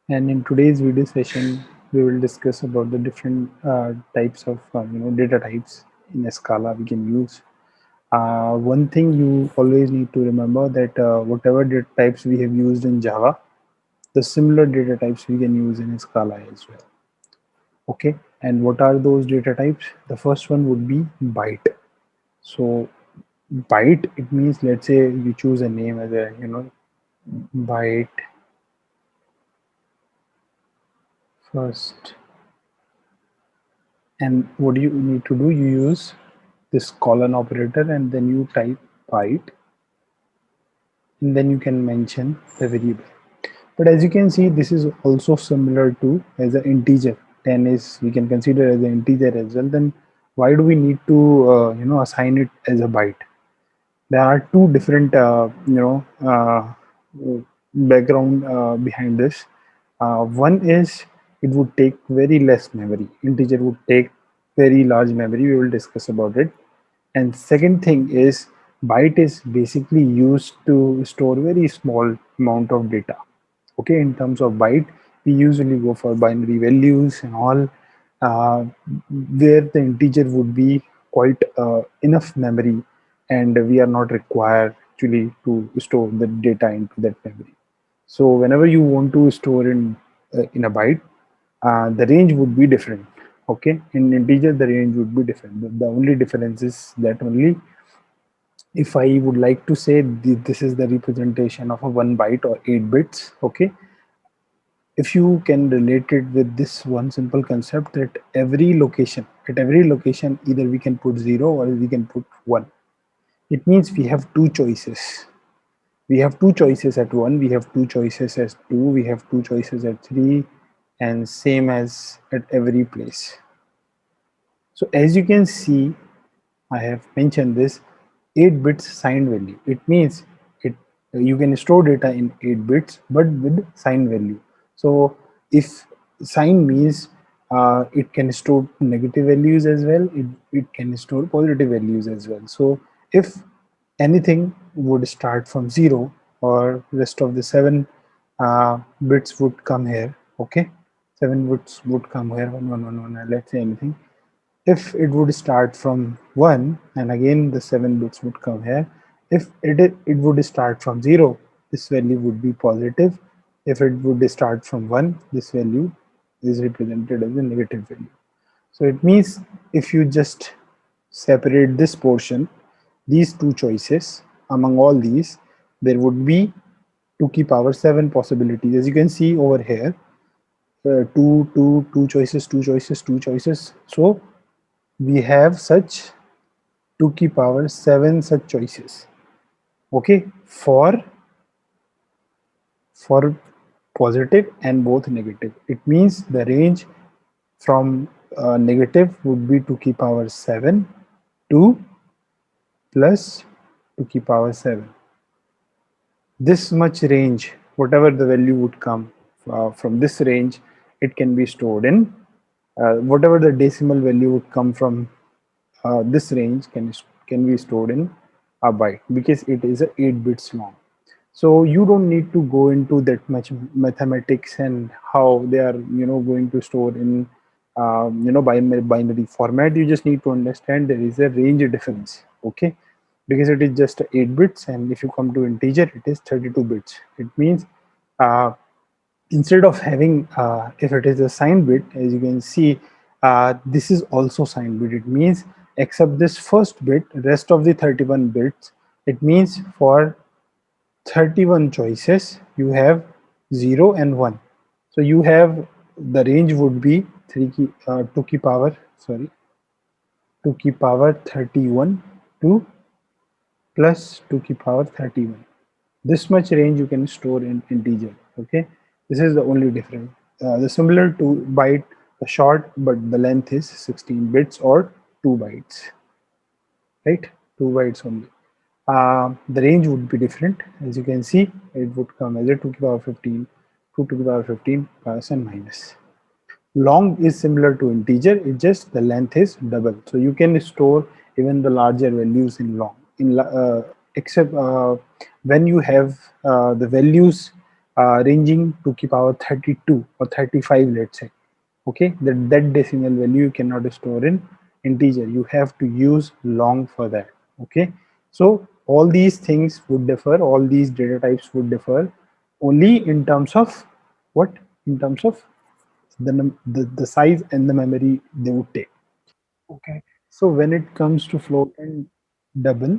And in today's video session, we will discuss about the different types of data types in Scala we can use. One thing you always need to remember that whatever data types we have used in Java, the similar data types we can use in Scala as well. Okay, and what are those data types? The first one would be byte. So byte, it means, let's say you choose a name as a byte first, and what do you need to do? You use this colon operator and then you type byte, and then you can mention the variable. But as you can see, this is also similar to as an integer. 10 is, we can consider as an integer as well. Then why do we need to assign it as a byte? There are two different background behind this. One is it would take very less memory. Integer would take very large memory. We will discuss about it. And second thing is byte is basically used to store very small amount of data. Okay, in terms of byte, we usually go for binary values and all, uh, where the integer would be quite enough memory, and we are not required actually to store the data into that memory. So whenever you want to store in a byte, the range would be different. Okay, in integer the range would be different. The only difference is that only if I would like to say this is the representation of a 1 byte or 8 bits. Okay, if you can relate it with this one simple concept, that at every location either we can put 0 or we can put 1. It means we have two choices. We have two choices at 1, we have two choices at 2, we have two choices at 3, and same as at every place. So as you can see, I have mentioned this 8 bits signed value. It means it you can store data in 8 bits but with signed value. So if sign means it can store negative values as well, it can store positive values as well. So if anything would start from 0, or rest of the 7 bits would come here. Okay, 7 bits would come here, 1 1 1 1, let's say anything. If it would start from 1, and again the 7 bits would come here. If it would start from 0, this value would be positive. If it would start from 1, this value is represented as a negative value. So it means if you just separate this portion, these two choices, among all these, there would be 2 ki power 7 possibilities. As you can see over here, two choices, two choices, two choices. So we have such 2 ki power 7 such choices. Okay, for positive and both negative. It means the range from negative would be 2 ki power 7 to plus 2 ki power 7. This much range, whatever the value would come from this range, it can be stored in whatever the decimal value would come from this range can be stored in a byte, because it is a 8 bits long. So you don't need to go into that much mathematics and how they are going to store in binary format. You just need to understand there is a range difference. Okay, because it is just 8 bits, and if you come to integer it is 32 bits. It means uh, instead of having if it is a signed bit, as you can see, this is also signed bit. It means except this first bit, rest of the 31 bits, it means for 31 choices you have 0 and 1. So you have, the range would be 2 ki power, sorry, 2 ki power 31 to plus 2 ki power 31. This much range you can store in integer. Okay, this is the only difference. The similar to byte, the short, but the length is 16 bits or 2 bytes, right? 2 bytes only. The range would be different. As you can see, it would come as a 2 ki power 15 to 2 ki power 15 plus and minus. Long is similar to integer, it's just the length is double. So you can store even the larger values in long, except when you have the values ranging 2 to the power 32 or 35, let's say. Okay, that decimal value you cannot store in integer, you have to use long for that. Okay, so all these things would differ, all these data types would differ only in terms of what, in terms of the size and the memory they would take. Okay, so when it comes to float and double,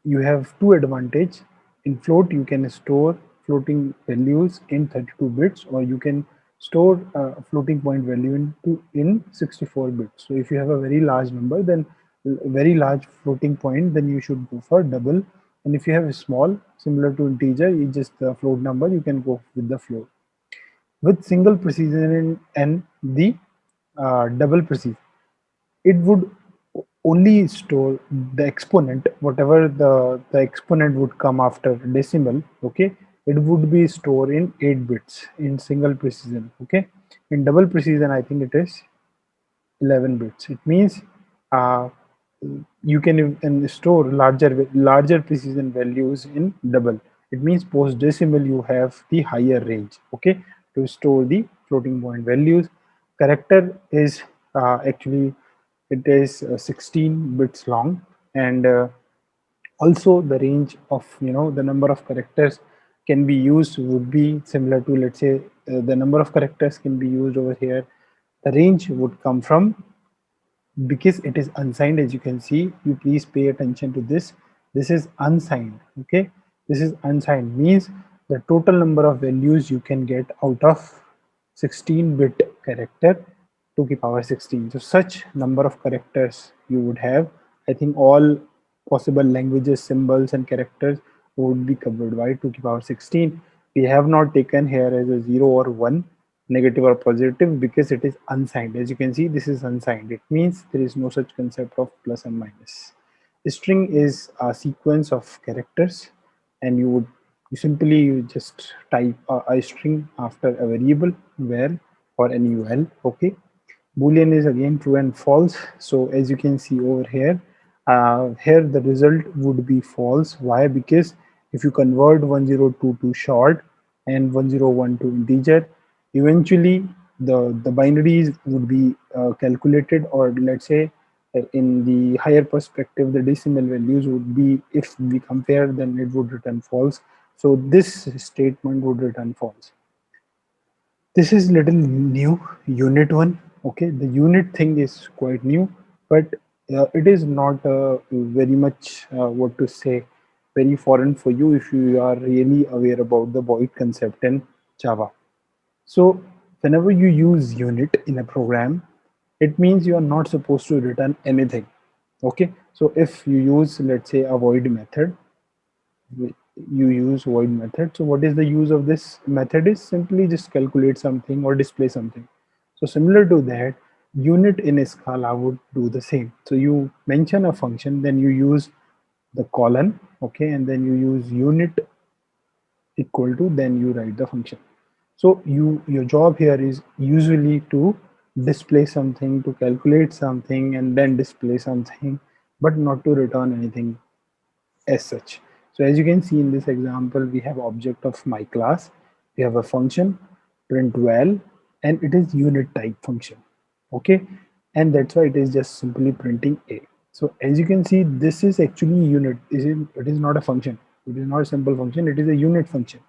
you have two advantage. In float, you can store floating values in 32 bits, or you can store a floating point value in 64 bits. So if you have a very large number, then a very large floating point, then you should go for double. And if you have a small, similar to integer, you just the float number, you can go with the float. With single precision and the double precision, it would only store the exponent, whatever the exponent would come after decimal. Okay, it would be stored in 8 bits in single precision. Okay, in double precision I think it is 11 bits. It means uh, you can store larger precision values in double. It means post decimal you have the higher range. Okay, to store the floating point values. Character is actually it is 16 bits long, and also the range of, the number of characters can be used would be similar to, let's say, the number of characters can be used over here. The range would come from, because it is unsigned, as you can see, you please pay attention to this. This is unsigned. Okay, this is unsigned means the total number of values you can get out of 16-bit character to the power 16. So such number of characters you would have. I think all possible languages, symbols and characters would be covered by 2 to the power 16. We have not taken here as a 0 or 1, negative or positive, because it is unsigned. As you can see, this is unsigned. It means there is no such concept of plus and minus. A string is a sequence of characters, and you simply you just type a string after a variable var or any ul. Okay, boolean is again true and false. So as you can see over here, here the result would be false. Why? Because if you convert 102 to short and 101 to integer, eventually the binaries would be calculated, or let's say in the higher perspective, the decimal values would be, if we compare, then it would return false. So this statement would return false. This is little new, unit one. Okay, the unit thing is quite new, but it is not very much, what to say, very foreign for you if you are really aware about the void concept in Java. So whenever you use unit in a program, it means you are not supposed to return anything. Okay, so if you use, let's say, a void method, you use void method. So what is the use of this method? Is simply just calculate something or display something. So similar to that, unit in Scala would do the same. So you mention a function, then you use the colon, okay, and then you use unit equal to, then you write the function. So your job here is usually to display something, to calculate something, and then display something, but not to return anything as such. So as you can see in this example, we have object of my class, we have a function print val, and it is unit type function. Okay, and that's why it is just simply printing a. So as you can see, this is actually unit. It is not a function. It is not a simple function. It is a unit function.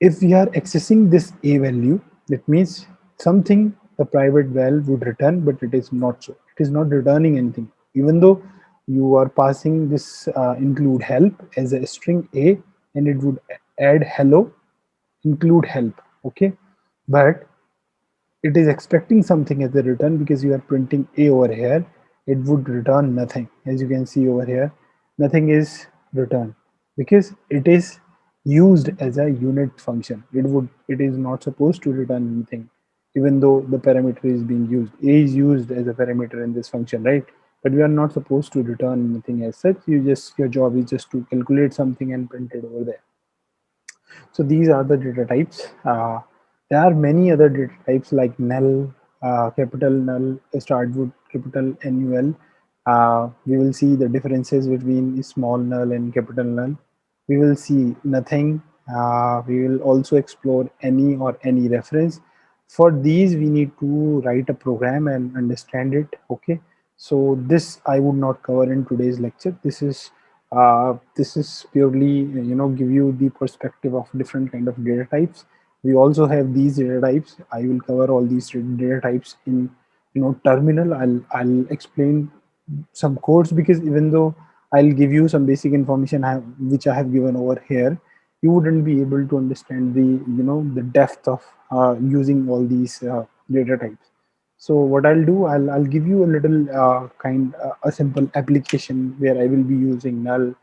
If we are accessing this a value, that means something the private val would return, but it is not so. It is not returning anything, even though you are passing this include help as a string a, and it would add hello include help. Okay, but it is expecting something as a return, because you are printing a over here. It would return nothing. As you can see over here, nothing is returned, because it is used as a unit function. It is not supposed to return anything, even though the parameter is being used. A is used as a parameter in this function, right? But we are not supposed to return anything as such. Your job is just to calculate something and print it over there. So these are the data types. There are many other data types like null, capital null, start with capital NUL. We will see the differences between small null and capital null. We will see nothing, We will also explore any reference. For these, we need to write a program and understand it. Okay, so this I would not cover in today's lecture. This is purely give you the perspective of different kind of data types. We also have these data types. I will cover all these data types in terminal. I'll explain some codes, because even though I'll give you some basic information which I have given over here, you wouldn't be able to understand the depth of using all these data types. So what I'll do, I'll give you a little a simple application where I will be using null,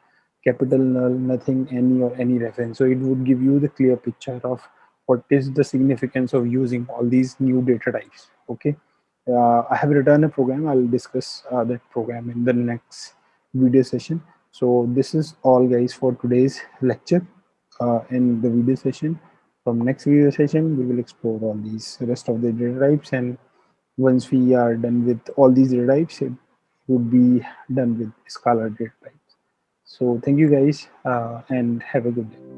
capital null, nothing, any, or any reference. So it would give you the clear picture of what is the significance of using all these new data types. Okay. I have written a program. I'll discuss that program in the next video session. So this is all, guys, for today's lecture. In the video session, from next video session, we will explore all these rest of the data types, and once we are done with all these data types, it would be done with Scala data types. So thank you, guys, and have a good day.